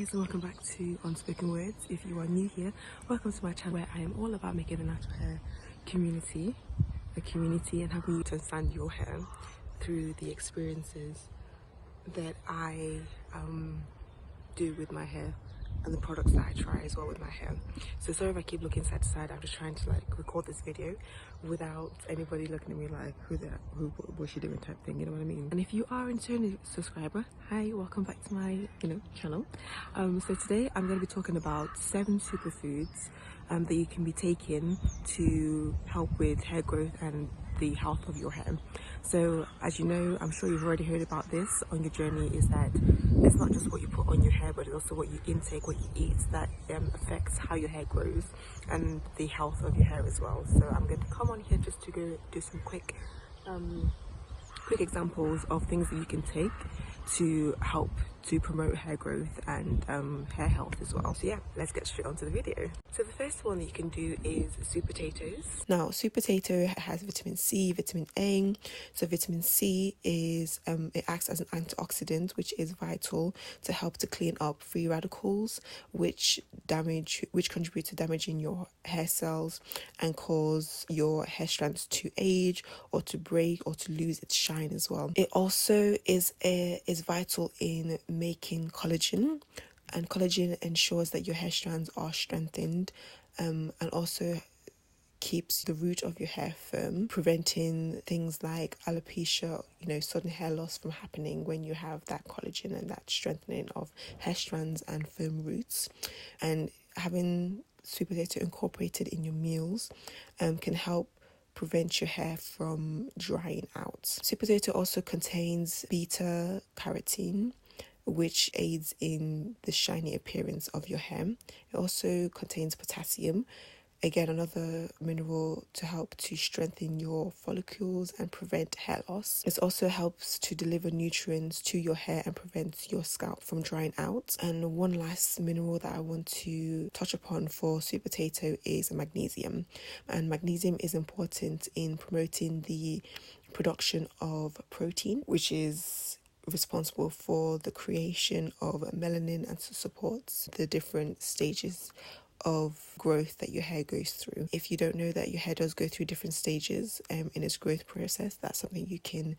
guys, and welcome back to Unspoken Words. If you are new here, welcome to my channel where I am all about making a natural hair community, and helping you to understand your hair through the experiences that I do with my hair and the products that I try as well with my hair. So sorry if I keep looking side to side. I'm just trying to record this video without anybody looking at me like what's she doing type thing, you know what I mean? And if you are a returning subscriber, hi, welcome back to my channel. So today I'm going to be talking about 7 superfoods that you can be taking to help with hair growth and the health of your hair. So as you know, I'm sure you've already heard about this on your journey, is that it's not just what you put on your hair, but it's also what you intake, what you eat, that affects how your hair grows and the health of your hair as well. So I'm going to come on here just to go do some quick examples of things that you can take to help to promote hair growth and hair health as well. So yeah, let's get straight onto the video. So the first one that you can do is sweet potatoes. Now, sweet potato has vitamin C, vitamin A. So vitamin C is it acts as an antioxidant, which is vital to help to clean up free radicals, which contribute to damaging your hair cells and cause your hair strands to age or to break or to lose its shine as well. It also is vital in making collagen, and collagen ensures that your hair strands are strengthened and also keeps the root of your hair firm, preventing things like alopecia, sudden hair loss from happening when you have that collagen and that strengthening of hair strands and firm roots. And having sweet potato incorporated in your meals can help prevent your hair from drying out. Sweet potato also contains beta carotene, which aids in the shiny appearance of your hair. It also contains potassium, again another mineral to help to strengthen your follicles and prevent hair loss. It also helps to deliver nutrients to your hair and prevents your scalp from drying out. And one last mineral that I want to touch upon for sweet potato is magnesium. And magnesium is important in promoting the production of protein, which is responsible for the creation of melanin and supports the different stages of growth that your hair goes through. If you don't know that your hair does go through different stages in its growth process, that's something you can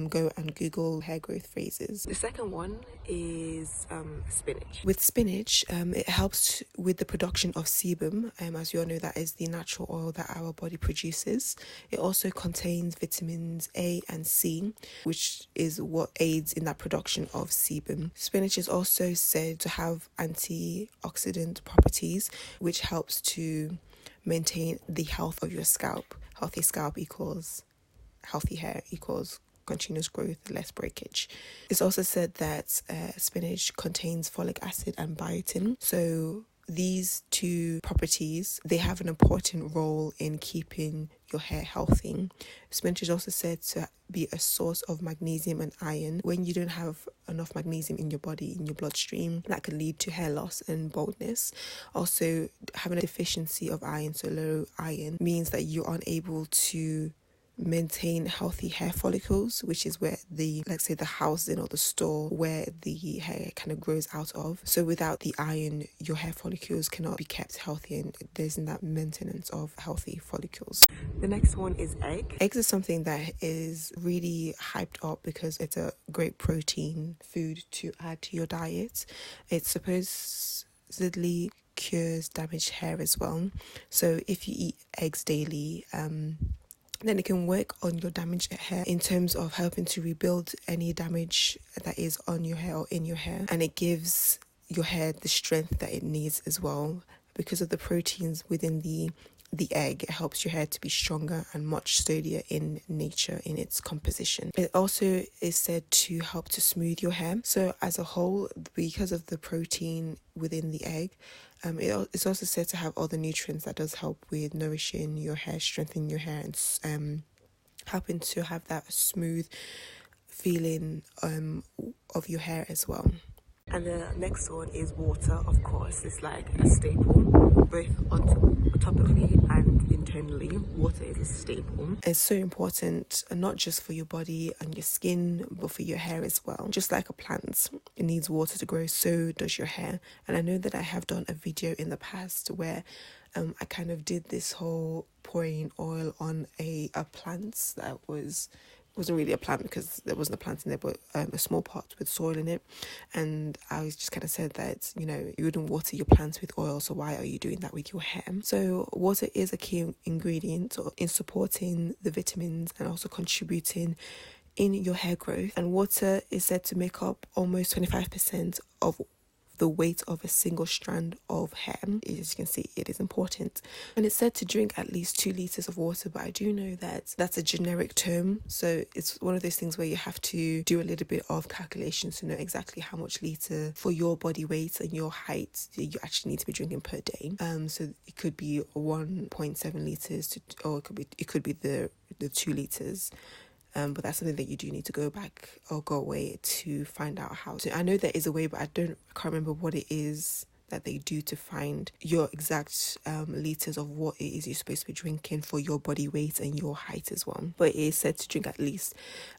go and Google hair growth phases. The second one is spinach. With spinach, it helps with the production of sebum. As you all know, that is the natural oil that our body produces. It also contains vitamins A and C, which is what aids in that production of sebum. Spinach is also said to have antioxidant properties, which helps to maintain the health of your scalp. Healthy scalp equals healthy hair equals continuous growth, less breakage. It's also said that spinach contains folic acid and biotin. So these two properties, they have an important role in keeping your hair healthy. Spinach is also said to be a source of magnesium and iron. When you don't have enough magnesium in your body, in your bloodstream, that can lead to hair loss and baldness. Also, having a deficiency of iron, so low iron, means that you're unable to maintain healthy hair follicles, which is where the housing or the store where the hair kind of grows out of. So without the iron, your hair follicles cannot be kept healthy, and there isn't that maintenance of healthy follicles. The next one is egg. Eggs is something that is really hyped up because it's a great protein food to add to your diet. It's supposedly cures damaged hair as well. So if you eat eggs daily, then it can work on your damaged hair in terms of helping to rebuild any damage that is on your hair or in your hair. And it gives your hair the strength that it needs as well. Because of the proteins within the egg, it helps your hair to be stronger and much sturdier in nature in its composition. It also is said to help to smooth your hair. So as a whole, because of the protein within the egg, it's also said to have all the nutrients that does help with nourishing your hair, strengthening your hair, and helping to have that smooth feeling of your hair as well. And the next one is water, of course. It's like a staple, both topically and internally. Water is a staple. It's so important, not just for your body and your skin, but for your hair as well. Just like a plant, it needs water to grow, so does your hair. And I know that I have done a video in the past where I kind of did this whole pouring oil on a plant that wasn't really a plant because there wasn't a plant in there, but a small pot with soil in it. And I was just kind of said that, you know, you wouldn't water your plants with oil, so why are you doing that with your hair? So water is a key ingredient in supporting the vitamins and also contributing in your hair growth. And water is said to make up almost 25% of the weight of a single strand of hair. As you can see, it is important. And it's said to drink at least 2 liters of water, but I do know that that's a generic term. So it's one of those things where you have to do a little bit of calculations to know exactly how much liter for your body weight and your height you actually need to be drinking per day. So it could be 1.7 liters or it could be the 2 liters. But that's something that you do need to go back or go away to find out how to. I know there is a way, but I can't remember what it is that they do to find your exact liters of what it is you're supposed to be drinking for your body weight and your height as well. But it is said to drink at least,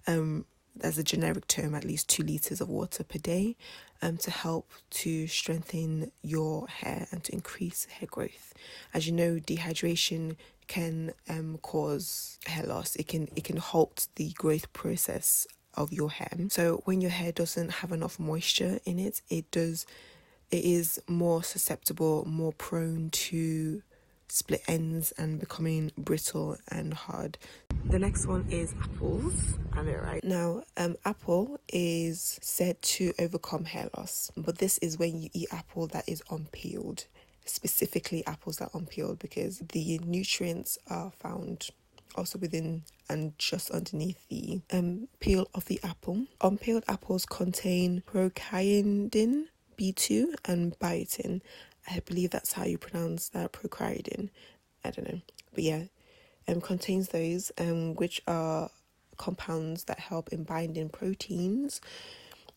as a generic term, at least 2 liters of water per day to help to strengthen your hair and to increase hair growth. As you know, dehydration can cause hair loss. It can halt the growth process of your hair. So when your hair doesn't have enough moisture in it, it is more susceptible, more prone to split ends and becoming brittle and hard. The next one is apples. I know, right? Now, apple is said to overcome hair loss, but this is when you eat apple that is unpeeled. Specifically apples that are unpeeled, because the nutrients are found also within and just underneath the peel of the apple. Unpeeled apples contain procyanidin, B2 and biotin. I believe that's how you pronounce that, procyanidin. I don't know, but yeah, contains those which are compounds that help in binding proteins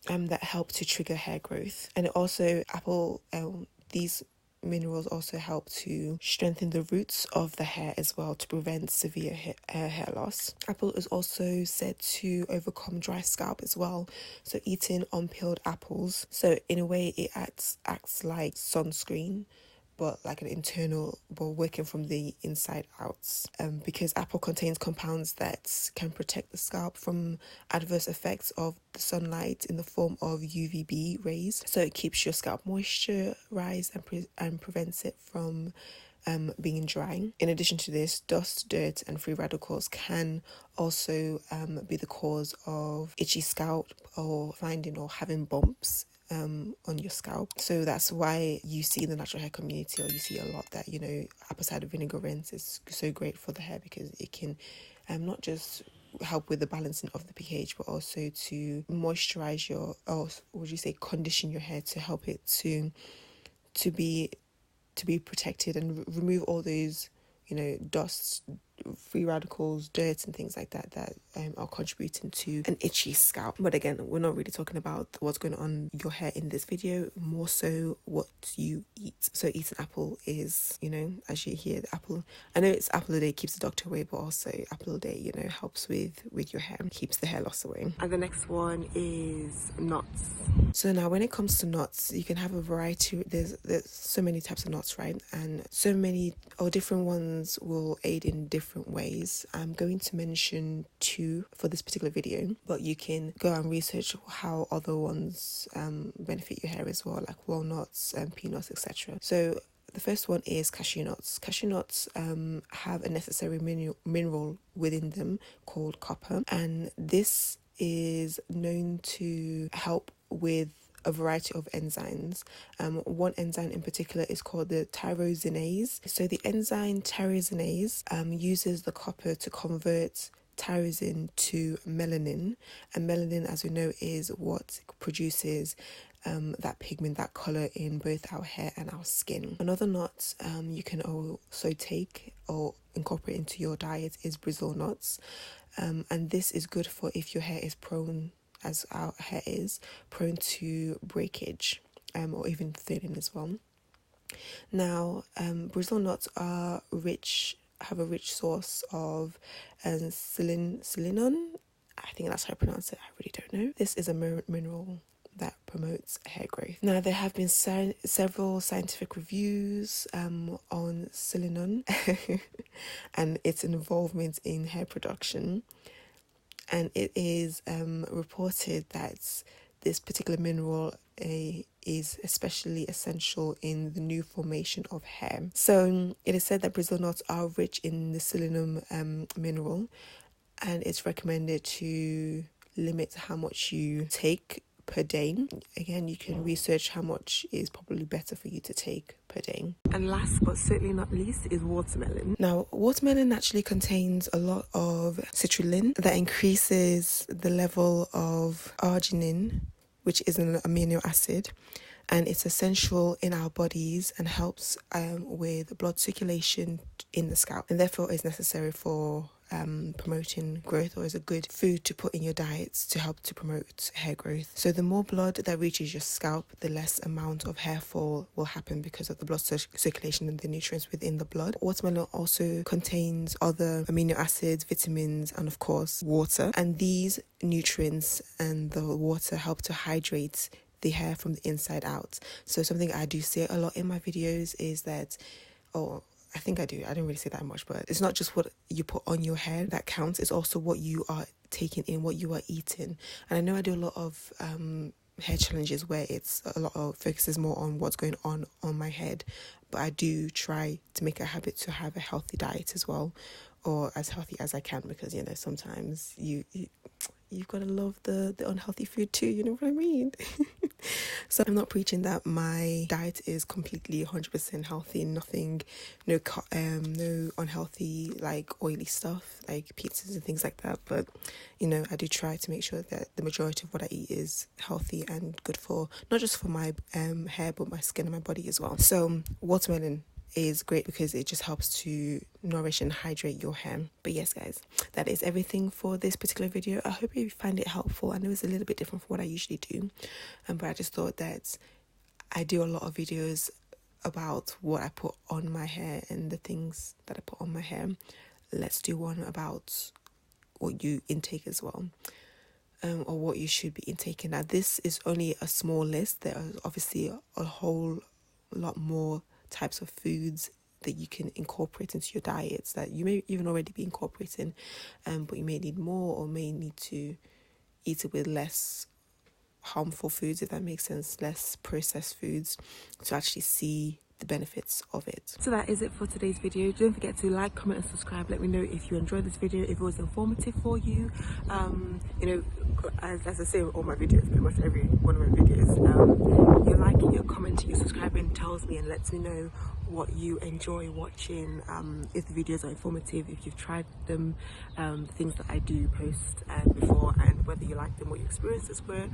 that help to trigger hair growth. And it also these minerals also help to strengthen the roots of the hair as well to prevent severe hair loss. Apple is also said to overcome dry scalp as well. So eating unpeeled apples, so in a way it acts like sunscreen, but like an internal, but working from the inside out. Because apple contains compounds that can protect the scalp from adverse effects of the sunlight in the form of UVB rays. So it keeps your scalp moisturized and prevents it from being dry. In addition to this, dust, dirt and free radicals can also be the cause of itchy scalp or finding or having bumps on your scalp. So that's why you see in the natural hair community, or you see a lot that, you know, apple cider vinegar rinse is so great for the hair because it can not just help with the balancing of the pH, but also to moisturize condition your hair to help it to be protected and remove all those, you know, dust, free radicals, dirt and things like that are contributing to an itchy scalp. But again, we're not really talking about what's going on your hair in this video, more so what you eat. So eating apple is, you know, as you hear, the apple, I know it's apple a day keeps the doctor away, but also apple a day, you know, helps with your hair, keeps the hair loss away. And the next one is nuts. So now when it comes to nuts, you can have a variety. There's so many types of nuts, right? And so many or different ones will aid in different ways. I'm going to mention 2 for this particular video, but you can go and research how other ones benefit your hair as well, like walnuts and peanuts, etc. So the first one is cashew nuts. Cashew nuts have a necessary mineral within them called copper, and this is known to help with a variety of enzymes. One enzyme in particular is called the tyrosinase. So the enzyme tyrosinase uses the copper to convert tyrosine to melanin, and melanin, as we know, is what produces that pigment, that color in both our hair and our skin. Another nut you can also take or incorporate into your diet is Brazil nuts, and this is good for if your hair is prone, as our hair is, prone to breakage or even thinning as well. Now, Brazil nuts have a rich source of selenon. I think that's how I pronounce it. I really don't know. This is a mineral that promotes hair growth. Now, there have been several scientific reviews on selenon and its involvement in hair production. And it is reported that this particular mineral is especially essential in the new formation of hair. So it is said that Brazil nuts are rich in the selenium mineral, and it's recommended to limit how much you take per day. Again, you can research how much is probably better for you to take per day. And last but certainly not least is watermelon. Now, watermelon actually contains a lot of citrulline that increases the level of arginine, which is an amino acid, and it's essential in our bodies and helps with blood circulation in the scalp, and therefore is necessary for promoting growth, or is a good food to put in your diets to help to promote hair growth. So the more blood that reaches your scalp, the less amount of hair fall will happen because of the blood circulation and the nutrients within the blood. Watermelon also contains other amino acids, vitamins, and of course water, and these nutrients and the water help to hydrate the hair from the inside out. So something I do say a lot in my videos is that, I think I do. I don't really say that much, but it's not just what you put on your hair that counts. It's also what you are taking in, what you are eating. And I know I do a lot of hair challenges where it's a lot of focuses more on what's going on my head, but I do try to make it a habit to have a healthy diet as well, or as healthy as I can, because sometimes you've got to love the unhealthy food too, you know what I mean? So I'm not preaching that my diet is completely 100% healthy, no unhealthy like oily stuff like pizzas and things like that, but I do try to make sure that the majority of what I eat is healthy and good for not just for my hair, but my skin and my body as well. So watermelon is great because it just helps to nourish and hydrate your hair. But yes, guys, that is everything for this particular video. I hope you find it helpful. I know it's a little bit different from what I usually do, but I just thought that I do a lot of videos about what I put on my hair and the things that I put on my hair. Let's do one about what you intake as well, or what you should be intaking. Now, this is only a small list. There are obviously a whole lot more types of foods that you can incorporate into your diets that you may even already be incorporating, but you may need more, or may need to eat it with less harmful foods, if that makes sense, less processed foods, to actually see the benefits of it. So that is it for today's video. Don't forget to like, comment and subscribe. Let me know if you enjoyed this video, if it was informative for you. As I say with all my videos, pretty much every one of my videos, your liking, your commenting, your subscribing tells me and lets me know what you enjoy watching, if the videos are informative, if you've tried them, the things that I do post before, and whether you like them, what your experiences were,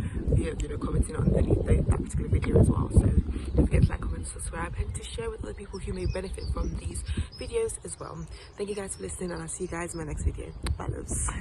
commenting on that particular video as well. So don't forget to like, comment, subscribe, and to share with other people who may benefit from these videos as well. Thank you guys for listening, and I'll see you guys in my next video. Bye, loves.